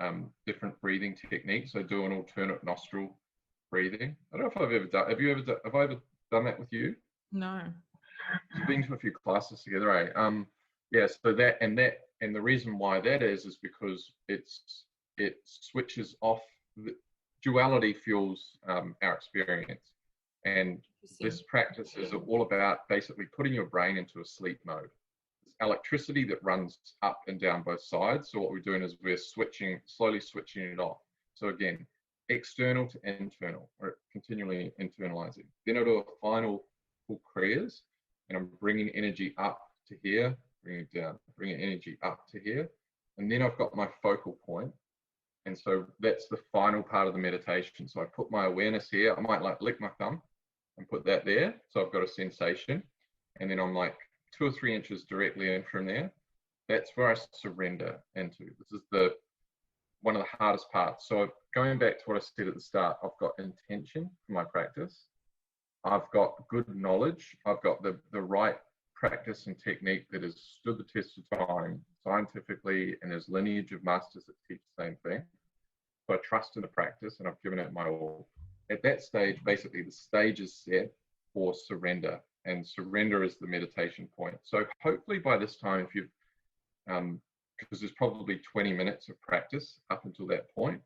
different breathing techniques. So do an alternate nostril breathing. I don't know if I've ever done. Have I ever done that with you? No. We've been to a few classes together, eh? Yeah. So that and the reason why that is because it switches off. Duality fuels our experience, and this practice is all about basically putting your brain into a sleep mode. It's electricity that runs up and down both sides. So what we're doing is we're slowly switching it off. So again, external to internal, or continually internalizing. Then I'll do a final full kriyas, and I'm bringing energy up to here, bringing it down, bringing energy up to here, and then I've got my focal point. And so that's the final part of the meditation. So I put my awareness here. I might like lick my thumb and put that there. So I've got a sensation, and then I'm like 2 or 3 inches directly in from there. That's where I surrender into. This is one of the hardest parts. So going back to what I said at the start, I've got intention for my practice. I've got good knowledge. I've got the right practice and technique that has stood the test of time scientifically, and there's lineage of masters that teach the same thing. So I trust in the practice, and I've given it my all. At that stage, basically the stage is set for surrender, and surrender is the meditation point. So hopefully by this time, if you've because there's probably 20 minutes of practice up until that point.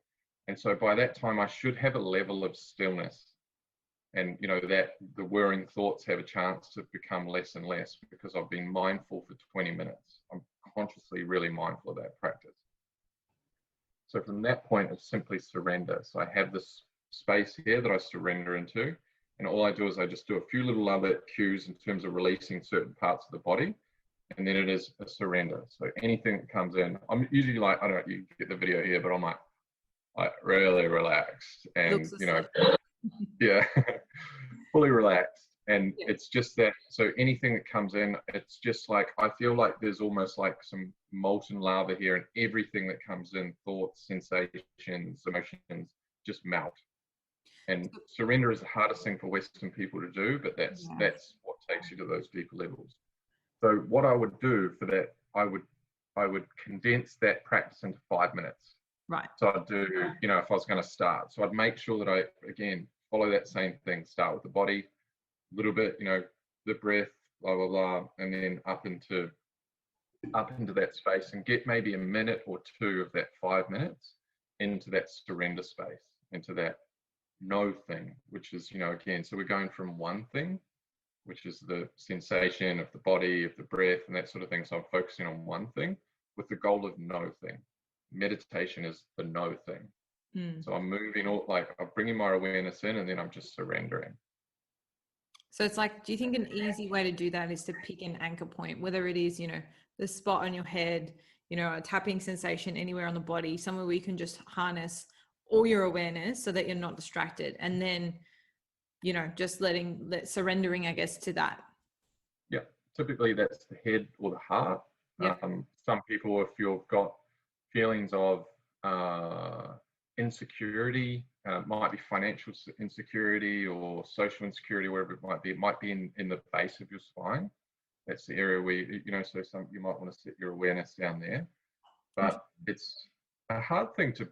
And so by that time, I should have a level of stillness. And that the whirring thoughts have a chance to become less and less because I've been mindful for 20 minutes. I'm consciously really mindful of that practice. So from that point, it's simply surrender. So I have this space here that I surrender into, and all I do is I just do a few little other cues in terms of releasing certain parts of the body, and then it is a surrender. So anything that comes in, I'm usually like, I don't know, you get the video here, but I'm like really relaxed, and yeah, fully relaxed. And it's just that, so anything that comes in, it's just like, I feel like there's almost like some molten lava here, and everything that comes in, thoughts, sensations, emotions, just melt. And surrender is the hardest thing for Western people to do, but that's what takes you to those deeper levels. So what I would do for that, I would condense that practice into 5 minutes. Right. So I'd do, if I was going to start, so I'd make sure that I, again, follow that same thing, start with the body, a little bit, the breath, blah, blah, blah, and then up into that space, and get maybe a minute or two of that 5 minutes into that surrender space, into that no thing, which is, again, so we're going from one thing, which is the sensation of the body, of the breath, and that sort of thing. So I'm focusing on one thing with the goal of no thing. Meditation is the no thing. So I'm moving, I'm bringing my awareness in, and then I'm just surrendering. So it's like, do you think an easy way to do that is to pick an anchor point, whether it is, the spot on your head, a tapping sensation anywhere on the body, somewhere where you can just harness all your awareness so that you're not distracted, and then, just surrendering, I guess, to that. Yeah, typically that's the head or the heart. Some people, if you've got feelings of insecurity, might be financial insecurity or social insecurity, wherever it might be in the base of your spine. That's the area where, so you might want to set your awareness down there. But it's a hard thing to,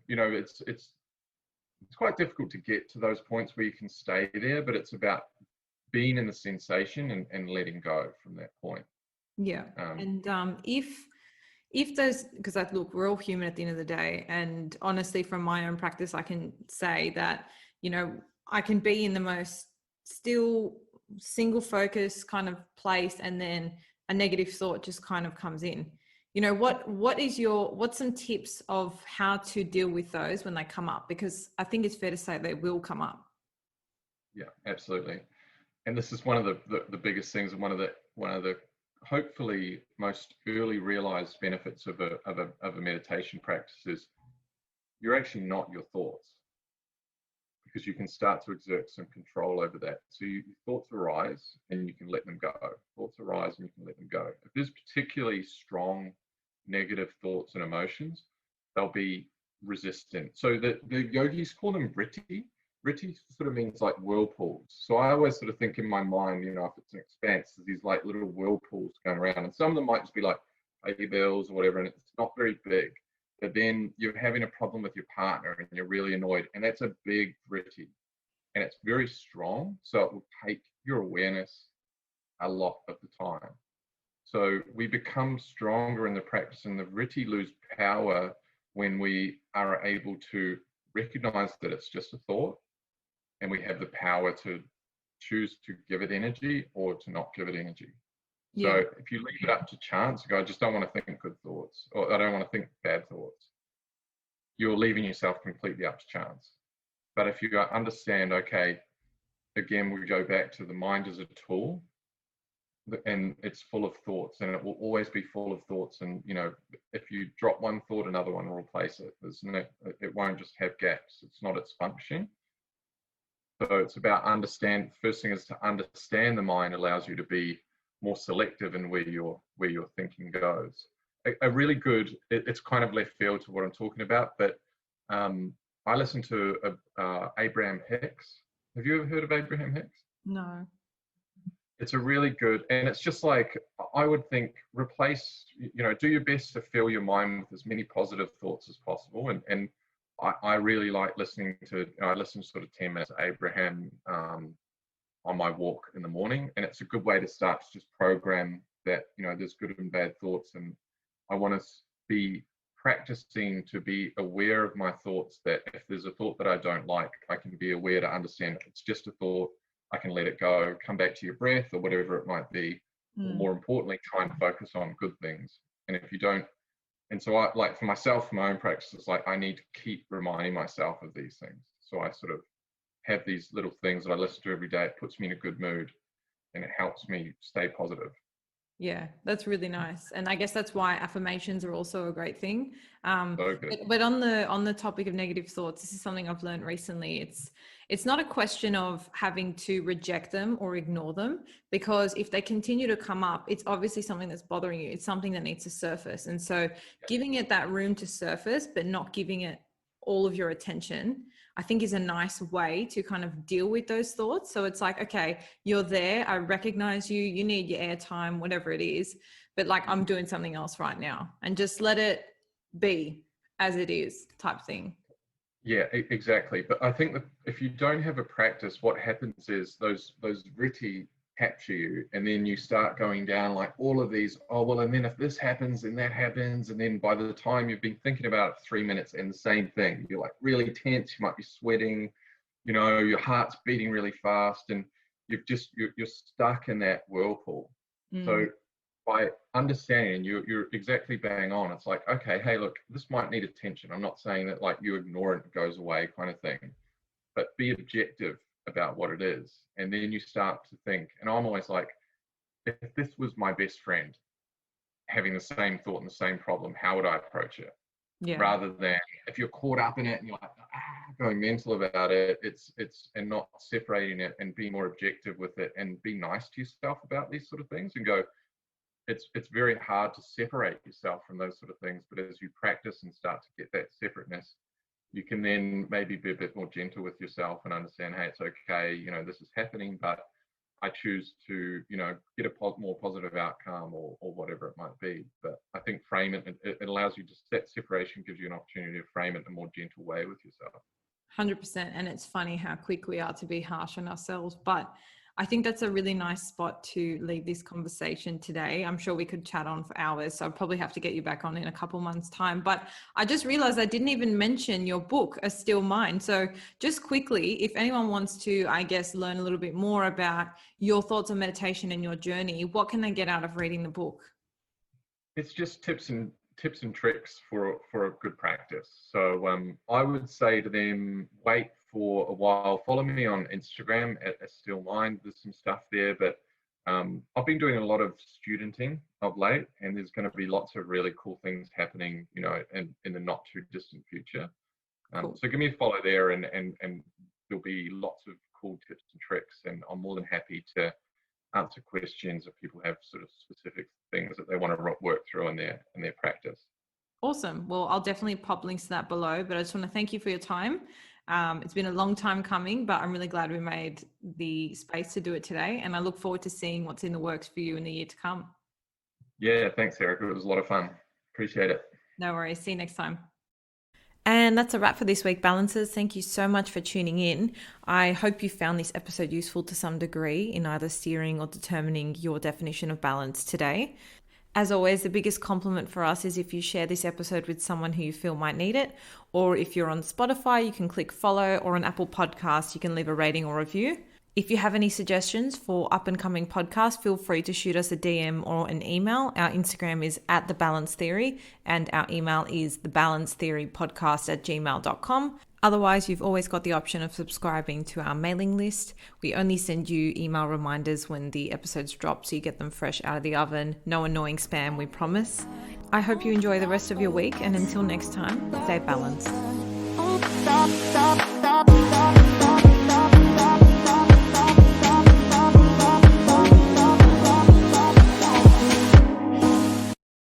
it's quite difficult to get to those points where you can stay there, but it's about being in the sensation and letting go from that point. Yeah. And if those, because look, we're all human at the end of the day. And honestly, from my own practice, I can say that, I can be in the most still single focus kind of place, and then a negative thought just kind of comes in. What's some tips of how to deal with those when they come up? Because I think it's fair to say they will come up. Yeah, absolutely. And this is one of the biggest things, and one of the hopefully most early realized benefits of a meditation practice is you're actually not your thoughts, because you can start to exert some control over that. So your thoughts arise and you can let them go. Thoughts arise and you can let them go. If there's particularly strong negative thoughts and emotions, they'll be resistant. So the yogis call them vritti. Vritti sort of means like whirlpools. So I always sort of think in my mind, if it's an expanse, there's these like little whirlpools going around, and some of them might just be like baby bells or whatever, and it's not very big. But then you're having a problem with your partner and you're really annoyed, and that's a big vritti, and it's very strong. So it will take your awareness a lot of the time. So we become stronger in the practice, and the vritti lose power when we are able to recognize that it's just a thought, and we have the power to choose to give it energy or to not give it energy. Yeah. So if you leave it up to chance, you go, I just don't want to think good thoughts, or I don't want to think bad thoughts, you're leaving yourself completely up to chance. But if you understand, okay, again, we go back to the mind as a tool, and it's full of thoughts, and it will always be full of thoughts. And, if you drop one thought, another one will replace it. It won't just have gaps. It's not its function. So it's about first thing is to understand the mind allows you to be more selective in where your thinking goes. A really good, it's kind of left field to what I'm talking about, but I listened to Abraham Hicks. Have you ever heard of Abraham Hicks? No. It's a really good, and it's just like, I would think, replace, do your best to fill your mind with as many positive thoughts as possible. And I really like listening to, I listen to sort of 10 minutes of Abraham on my walk in the morning. And it's a good way to start to just program that, there's good and bad thoughts. And I want to be practicing to be aware of my thoughts, that if there's a thought that I don't like, I can be aware to understand it's just a thought. I can let it go, come back to your breath or whatever it might be. Or more importantly, try and focus on good things. And if you don't, and so I, like for myself, for my own practice, it's like I need to keep reminding myself of these things. So I sort of have these little things that I listen to every day. It puts me in a good mood and it helps me stay positive. Yeah, that's really nice. And I guess that's why affirmations are also a great thing. So good. But on the topic of negative thoughts, this is something I've learned recently. It's not a question of having to reject them or ignore them, because if they continue to come up, it's obviously something that's bothering you. It's something that needs to surface. And so giving it that room to surface, but not giving it all of your attention, I think is a nice way to kind of deal with those thoughts. So it's like, okay, you're there. I recognize you. You need your airtime, whatever it is. But like, I'm doing something else right now, and just let it be as it is type thing. Yeah, exactly. But I think that if you don't have a practice, what happens is those riti capture you, and then you start going down like all of these, oh well, and then if this happens and that happens, and then by the time you've been thinking about it 3 minutes and the same thing, you're like really tense, you might be sweating, you know, your heart's beating really fast, and you're stuck in that whirlpool. So by understanding, you're exactly bang on. It's like, okay, hey, look, this might need attention. I'm not saying that like you ignore it, it goes away kind of thing, but be objective about what it is. And then you start to think, and I'm always like, if this was my best friend having the same thought and the same problem, how would I approach it? Yeah. Rather than if you're caught up in it and you're like going mental about it, it's and not separating it and being more objective with it and be nice to yourself about these sort of things and go, it's very hard to separate yourself from those sort of things, but as you practice and start to get that separateness, you can then maybe be a bit more gentle with yourself and understand, hey, it's okay, you know, this is happening, but I choose to, you know, get a more positive outcome or whatever it might be. But I think frame it, it allows you to, that separation gives you an opportunity to frame it in a more gentle way with yourself. 100%. And it's funny how quick we are to be harsh on ourselves, but I think that's a really nice spot to leave this conversation today. I'm sure we could chat on for hours, so I'll probably have to get you back on in a couple months' time. But I just realized I didn't even mention your book, A Still Mind. So just quickly, if anyone wants to, I guess, learn a little bit more about your thoughts on meditation and your journey, what can they get out of reading the book? It's just tips and tricks for a good practice. So I would say to them, wait for a while. Follow me on Instagram at A Still Mind. There's some stuff there, but I've been doing a lot of studenting of late, and there's going to be lots of really cool things happening, you know, in the not too distant future. Cool. So give me a follow there, and there'll be lots of cool tips and tricks, and I'm more than happy to answer questions if people have sort of specific things that they want to work through in their practice. Awesome. Well, I'll definitely pop links to that below, but I just want to thank you for your time. It's been a long time coming, but I'm really glad we made the space to do it today, and I look forward to seeing what's in the works for you in the year to come. Yeah, thanks, Erica. It was a lot of fun. Appreciate it. No worries. See you next time. And that's a wrap for this week, Balancers. Thank you so much for tuning in. I hope you found this episode useful to some degree in either steering or determining your definition of balance today. As always, the biggest compliment for us is if you share this episode with someone who you feel might need it, or if you're on Spotify, you can click follow, or on Apple Podcasts, you can leave a rating or review. If you have any suggestions for up and coming podcasts, feel free to shoot us a DM or an email. Our Instagram is @TheBalanceTheory and our email is thebalancetheorypodcast@gmail.com. Otherwise, you've always got the option of subscribing to our mailing list. We only send you email reminders when the episodes drop, so you get them fresh out of the oven. No annoying spam, we promise. I hope you enjoy the rest of your week, and until next time, stay balanced.